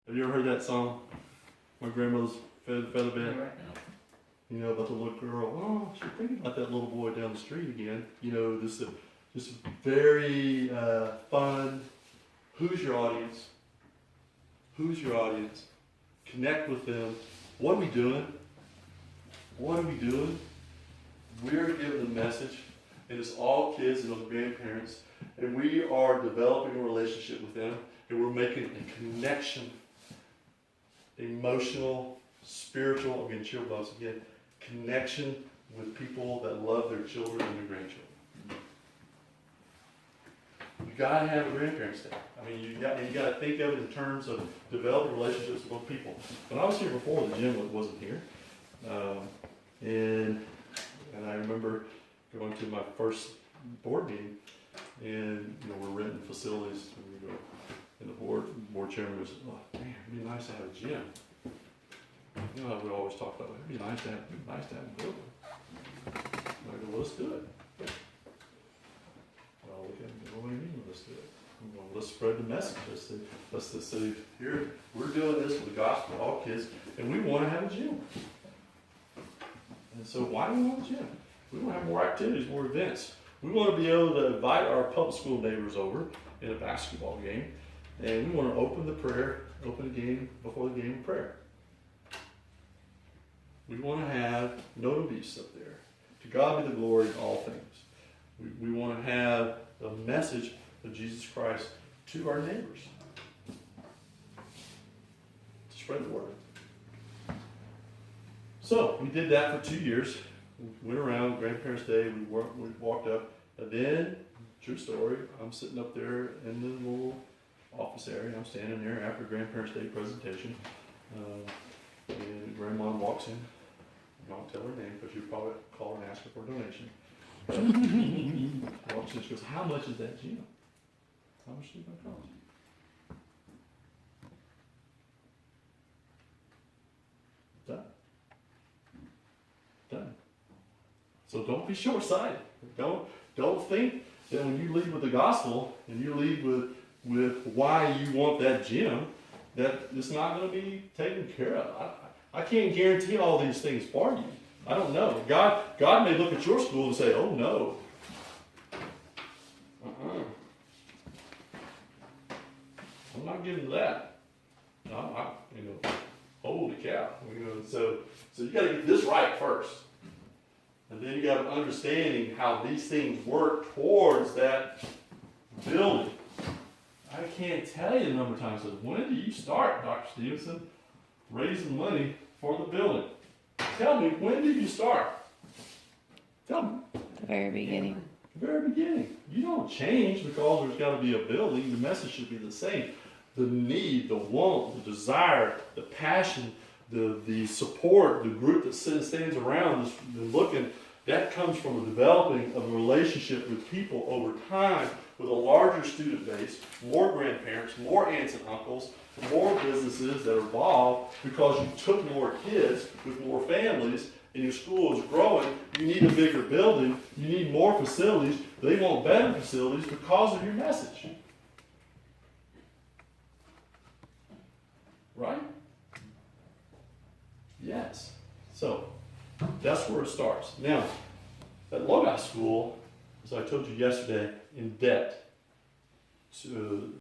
Have you ever heard that song? My grandmother's feather bed. Right. You know, about the little girl. Oh, she's thinking about that little boy down the street again. You know, this just very fun. Who's your audience? Who's your audience? Connect with them. What are we doing? What are we doing? We're giving the message, and it's all kids and those grandparents, and we are developing a relationship with them, and we're making a connection, emotional, spiritual, again, cheerleaders again, connection with people that love their children and their grandchildren. You gotta have a grandparents' day. I mean, you gotta think of it in terms of developing relationships with people. When I was here before, the gym wasn't here, and I remember going to my first board meeting, and we're renting facilities, and we go, and the board chairman goes, "Oh man, it'd be nice to have a gym." You know how we always talk about it. It'd be nice to have a building. And I go, "Well, let's do it." Well, look at me. What do you mean, let's do it? Well, let's spread the message. Let's just say, here, we're doing this for the gospel, all kids, and we want to have a gym. And so why do we want a gym? We want to have more activities, more events. We want to be able to invite our public school neighbors over in a basketball game, and we want to open the game before the game in prayer. We want to have no beasts up there. To God be the glory in all things. We want to have the message of Jesus Christ to our neighbors. To spread the word. So, we did that for 2 years. We went around Grandparents' Day, we walked up, and then, true story, I'm sitting up there in the little office area. I'm standing there after Grandparents' Day presentation, and Grandma walks in. I won't tell her name, but she'll probably call her and ask her for a donation. Walks in, she goes, "How much is that gym? How much is it going to cost?" Done. So don't be short-sighted. Don't think that when you lead with the gospel and you lead with why you want that gym, that it's not going to be taken care of. I can't guarantee all these things for you. I don't know. God may look at your school and say, "Oh no. I'm not giving that. Holy cow." So you got to get this right first. And then you got an understanding how these things work towards that building. I can't tell you the number of times. When do you start, Dr. Stevenson, raising money for the building? Tell me, when did you start? Tell me. The very beginning. The very beginning. You don't change because there's got to be a building. The message should be the same. The need, the want, the desire, the passion, the support, the group that stands around is looking, that comes from the developing of a relationship with people over time with a larger student base, more grandparents, more aunts and uncles, more businesses that are involved because you took more kids with more families and your school is growing. You need a bigger building. You need more facilities. They want better facilities because of your message. Right? Yes. So, that's where it starts. Now, at Logos School, as I told you yesterday, in debt to